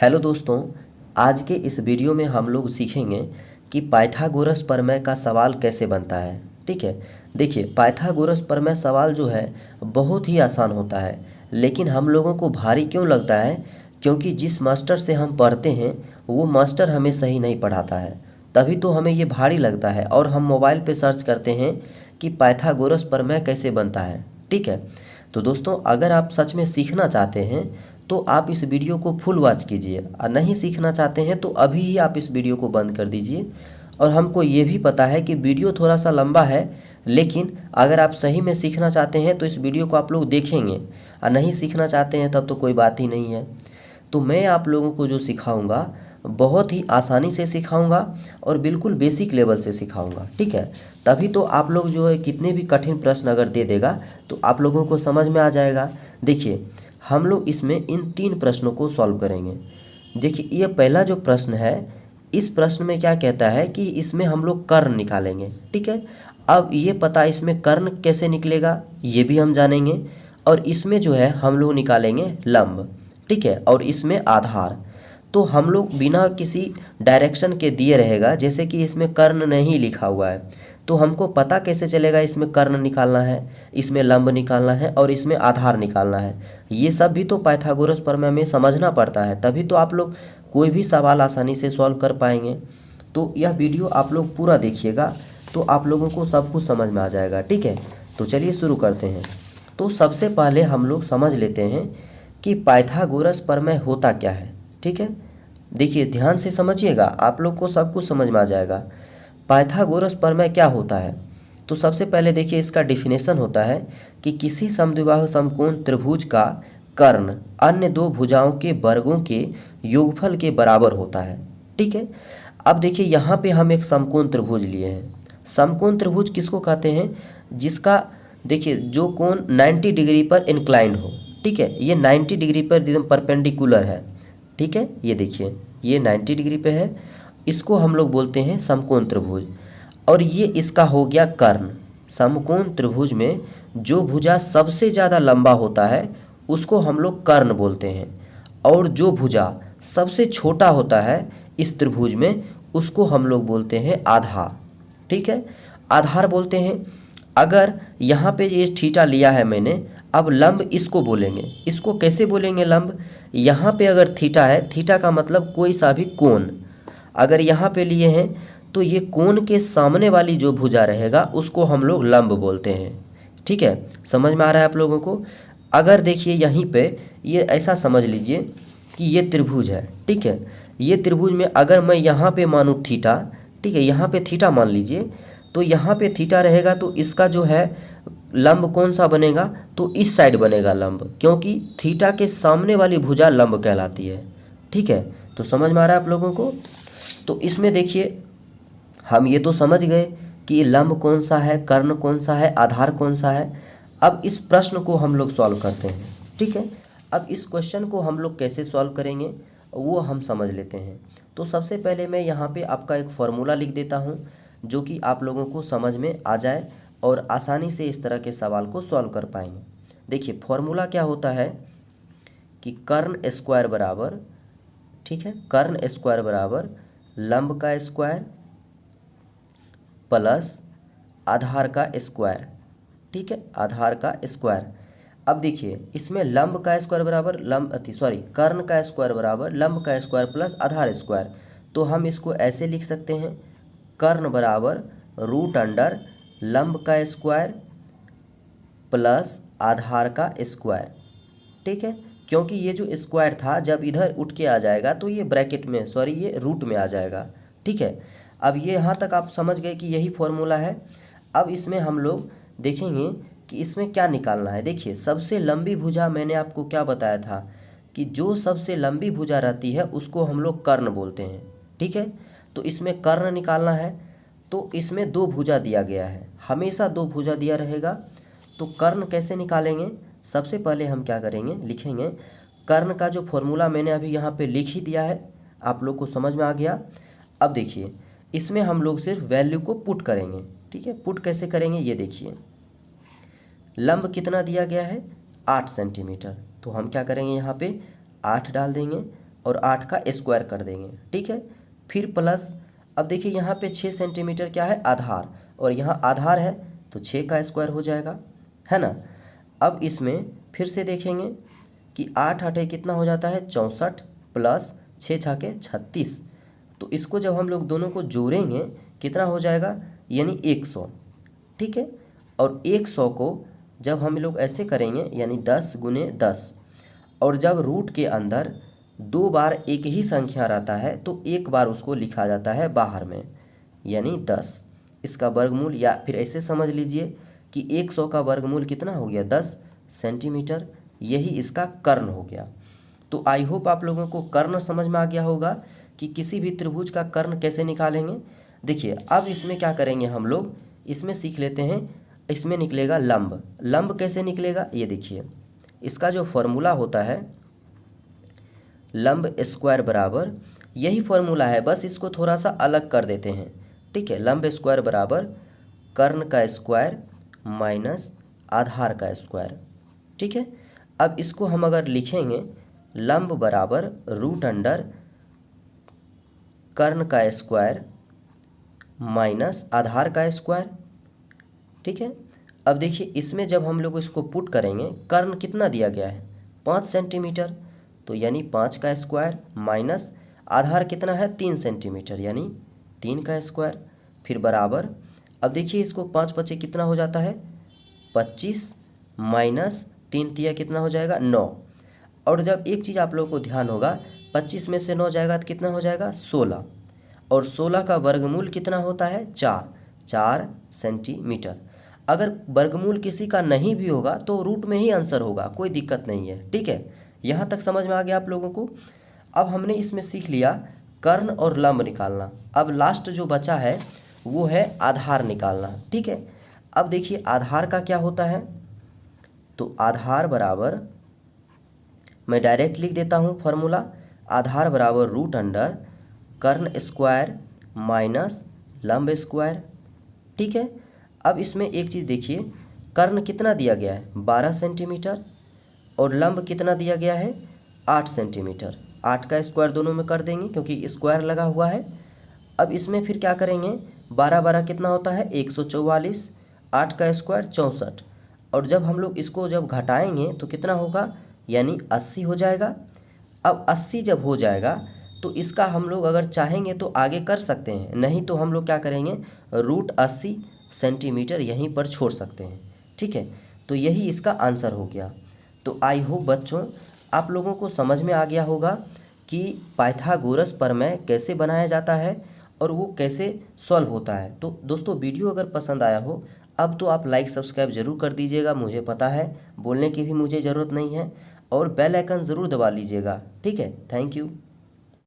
Hello दोस्तों, आज के इस वीडियो में हम लोग सीखेंगे कि पाइथागोरस प्रमेय का सवाल कैसे बनता है। ठीक है, देखिए पाइथागोरस प्रमेय सवाल जो है बहुत ही आसान होता है, लेकिन हम लोगों को भारी क्यों लगता है? क्योंकि जिस मास्टर से हम पढ़ते हैं वो मास्टर हमें सही नहीं पढ़ाता है, तभी तो हमें ये भारी लगता है और हम मोबाइल पे सर्च करते हैं कि पाइथागोरस प्रमेय कैसे बनता है। ठीक है, तो दोस्तों अगर आप सच में सीखना चाहते हैं तो आप इस वीडियो को फुल वॉच कीजिए, और नहीं सीखना चाहते हैं तो अभी ही आप इस वीडियो को बंद कर दीजिए। और हमको ये भी पता है कि वीडियो थोड़ा सा लंबा है, लेकिन अगर आप सही में सीखना चाहते हैं तो इस वीडियो को आप लोग देखेंगे, और नहीं सीखना चाहते हैं तब तो कोई बात ही नहीं है। तो मैं आप लोगों को जो सिखाऊंगा बहुत ही आसानी से सिखाऊंगा और बिल्कुल बेसिक लेवल से सिखाऊंगा। ठीक है, तभी तो आप लोग जो है कितने भी कठिन प्रश्न अगर दे देगा तो आप लोगों को समझ में आ जाएगा। देखिए हम लोग इसमें इन 3 प्रश्नों को सॉल्व करेंगे। देखिए ये पहला जो प्रश्न है, इस प्रश्न में क्या कहता है कि इसमें हम लोग कर्ण निकालेंगे। ठीक है, अब ये पता इसमें कर्ण कैसे निकलेगा ये भी हम जानेंगे, और इसमें जो है हम लोग निकालेंगे लंब। ठीक है, और इसमें आधार। तो हम लोग बिना किसी डायरेक्शन के दिए रहेगा, जैसे कि इसमें कर्ण नहीं लिखा हुआ है, तो हमको पता कैसे चलेगा इसमें कर्ण निकालना है, इसमें लंब निकालना है और इसमें आधार निकालना है। ये सब भी तो पाइथागोरस प्रमेय में समझना पड़ता है, तभी तो आप लोग कोई भी सवाल आसानी से सॉल्व कर पाएंगे। तो यह वीडियो आप लोग पूरा देखिएगा तो आप लोगों को सब कुछ समझ में आ जाएगा। ठीक है, तो चलिए शुरू करते हैं। तो सबसे पहले हम लोग समझ लेते हैं कि पाइथागोरस प्रमेय होता क्या है। ठीक है, देखिए ध्यान से समझिएगा, आप लोग को सब कुछ समझ में आ जाएगा। पाइथागोरस प्रमेय क्या होता है? तो सबसे पहले देखिए इसका डिफिनेशन होता है कि किसी समद्विबाहु समकोण त्रिभुज का कर्ण अन्य दो भुजाओं के वर्गों के योगफल के बराबर होता है। ठीक है, अब देखिए यहाँ पे हम एक समकोण त्रिभुज लिए हैं। समकोण त्रिभुज किसको कहते हैं? जिसका देखिए जो कोण 90 डिग्री पर इंक्लाइंड हो। ठीक है, ये 90 डिग्री पर एकदम परपेंडिकुलर है। ठीक है, ये देखिए ये 90 डिग्री पे है, इसको हम लोग बोलते हैं समकोण त्रिभुज। और ये इसका हो गया कर्ण। समकोण त्रिभुज में जो भुजा सबसे ज़्यादा लंबा होता है उसको हम लोग कर्ण बोलते हैं, और जो भुजा सबसे छोटा होता है इस त्रिभुज में उसको हम लोग बोलते हैं आधार। ठीक है, आधार बोलते हैं। अगर यहाँ पे ये थीटा लिया है मैंने, अब लंब इसको बोलेंगे। इसको कैसे बोलेंगे लंब? यहाँ पे अगर थीटा है, थीटा का मतलब कोई सा भी कोण, अगर यहाँ पे लिए हैं तो ये कोण के सामने वाली जो भुजा रहेगा उसको हम लोग लंब बोलते हैं। ठीक है, समझ में आ रहा है आप लोगों को? अगर देखिए यहीं पे ये ऐसा समझ लीजिए कि ये त्रिभुज है। ठीक है, ये त्रिभुज में अगर मैं यहाँ पे मानूँ थीटा, ठीक है यहाँ पे थीटा मान लीजिए, तो यहाँ पे थीटा रहेगा तो इसका जो है लंब कौन सा बनेगा? तो इस साइड बनेगा लंब, क्योंकि थीटा के सामने वाली भुजा लंब कहलाती है। ठीक है, तो समझ में आ रहा है आप लोगों को? तो इसमें देखिए हम ये तो समझ गए कि लंब कौन सा है, कर्ण कौन सा है, आधार कौन सा है। अब इस प्रश्न को हम लोग सॉल्व करते हैं। ठीक है, अब इस क्वेश्चन को हम लोग कैसे सॉल्व करेंगे वो हम समझ लेते हैं। तो सबसे पहले मैं यहाँ पे आपका एक फॉर्मूला लिख देता हूँ जो कि आप लोगों को समझ में आ जाए और आसानी से इस तरह के सवाल को सॉल्व कर पाएंगे। देखिए फॉर्मूला क्या होता है कि कर्ण स्क्वायर बराबर, ठीक है, कर्ण स्क्वायर बराबर लंब का स्क्वायर प्लस आधार का स्क्वायर। ठीक है, आधार का स्क्वायर। अब देखिए इसमें लंब का स्क्वायर बराबर कर्ण का स्क्वायर बराबर लंब का स्क्वायर प्लस आधार स्क्वायर। तो हम इसको ऐसे लिख सकते हैं, कर्ण बराबर रूट अंडर लंब का स्क्वायर प्लस आधार का स्क्वायर। ठीक है, क्योंकि ये जो स्क्वायर था जब इधर उठ के आ जाएगा तो ये ब्रैकेट में ये रूट में आ जाएगा। ठीक है, अब ये यहाँ तक आप समझ गए कि यही फॉर्मूला है। अब इसमें हम लोग देखेंगे कि इसमें क्या निकालना है। देखिए सबसे लंबी भुजा मैंने आपको क्या बताया था कि जो सबसे लंबी भुजा रहती है उसको हम लोग कर्ण बोलते हैं। ठीक है, तो इसमें कर्ण निकालना है, तो इसमें 2 भुजा दिया गया है, हमेशा 2 भुजा दिया रहेगा। तो कर्ण कैसे निकालेंगे? सबसे पहले हम क्या करेंगे, लिखेंगे कर्ण का जो फॉर्मूला मैंने अभी यहाँ पे लिख ही दिया है, आप लोग को समझ में आ गया। अब देखिए इसमें हम लोग सिर्फ वैल्यू को पुट करेंगे। ठीक है, पुट कैसे करेंगे ये देखिए, लंब कितना दिया गया है 8 सेंटीमीटर, तो हम क्या करेंगे यहाँ पे 8 डाल देंगे और 8 का स्क्वायर कर देंगे, ठीक है। फिर प्लस, अब देखिए यहाँ पे 6 सेंटीमीटर क्या है, आधार, और यहाँ आधार है तो 6 का स्क्वायर हो जाएगा, है ना। अब इसमें फिर से देखेंगे कि 8 8 कितना हो जाता है 64 प्लस 6 छाके 36। तो इसको जब हम लोग दोनों को जोड़ेंगे कितना हो जाएगा, यानी 100, ठीक है। और 100 को जब हम लोग ऐसे करेंगे यानी 10 गुने 10, और जब रूट के अंदर 2 बार एक ही संख्या रहता है तो एक बार उसको लिखा जाता है बाहर में, यानी 10। इसका वर्गमूल, या फिर ऐसे समझ लीजिए कि 100 का वर्गमूल कितना हो गया 10 सेंटीमीटर, यही इसका कर्ण हो गया। तो आई होप आप लोगों को कर्ण समझ में आ गया होगा कि किसी भी त्रिभुज का कर्ण कैसे निकालेंगे। देखिए अब इसमें क्या करेंगे हम लोग, इसमें सीख लेते हैं। इसमें निकलेगा लंब। लंब कैसे निकलेगा, ये देखिए, इसका जो फॉर्मूला होता है लंब स्क्वायर बराबर, यही फॉर्मूला है, बस इसको थोड़ा सा अलग कर देते हैं, ठीक है। लंब स्क्वायर बराबर कर्ण का स्क्वायर माइनस आधार का स्क्वायर, ठीक है। अब इसको हम अगर लिखेंगे लंब बराबर रूट अंडर कर्ण का स्क्वायर माइनस आधार का स्क्वायर, ठीक है। अब देखिए इसमें जब हम लोग इसको पुट करेंगे, कर्ण कितना दिया गया है 5 सेंटीमीटर, तो यानी 5 का स्क्वायर माइनस आधार कितना है 3 सेंटीमीटर, यानी 3 का स्क्वायर, फिर बराबर। अब देखिए इसको 5 5 कितना हो जाता है 25 माइनस 3 तिया कितना हो जाएगा 9। और जब एक चीज़ आप लोगों को ध्यान होगा, 25 में से 9 जाएगा तो कितना हो जाएगा 16, और 16 का वर्गमूल कितना होता है 4 सेंटीमीटर। अगर वर्गमूल किसी का नहीं भी होगा तो रूट में ही आंसर होगा, कोई दिक्कत नहीं है, ठीक है। यहाँ तक समझ में आ गया आप लोगों को। अब हमने इसमें सीख लिया कर्ण और लंब निकालना। अब लास्ट जो बचा है वो है आधार निकालना, ठीक है। अब देखिए आधार का क्या होता है, तो आधार बराबर, मैं डायरेक्ट लिख देता हूँ फॉर्मूला, आधार बराबर रूट अंडर कर्ण स्क्वायर माइनस लंब स्क्वायर, ठीक है। अब इसमें एक चीज़ देखिए, कर्ण कितना दिया गया है 12 सेंटीमीटर, और लंब कितना दिया गया है 8 सेंटीमीटर। 8 का स्क्वायर दोनों में कर देंगे क्योंकि स्क्वायर लगा हुआ है। अब इसमें फिर क्या करेंगे, 12 12 कितना होता है 144, 8 का स्क्वायर 64, और जब हम लोग इसको जब घटाएंगे तो कितना होगा, यानी 80 हो जाएगा। अब 80 जब हो जाएगा तो इसका हम लोग अगर चाहेंगे तो आगे कर सकते हैं, नहीं तो हम लोग क्या करेंगे रूट 80 सेंटीमीटर यहीं पर छोड़ सकते हैं, ठीक है। तो यही इसका आंसर हो गया। तो आई होप बच्चों आप लोगों को समझ में आ गया होगा कि पाइथागोरस प्रमेय कैसे बनाया जाता है और वो कैसे सॉल्व होता है। तो दोस्तों वीडियो अगर पसंद आया हो अब तो आप लाइक सब्सक्राइब ज़रूर कर दीजिएगा, मुझे पता है बोलने की भी मुझे ज़रूरत नहीं है, और बेल आइकन ज़रूर दबा लीजिएगा, ठीक है। Thank you.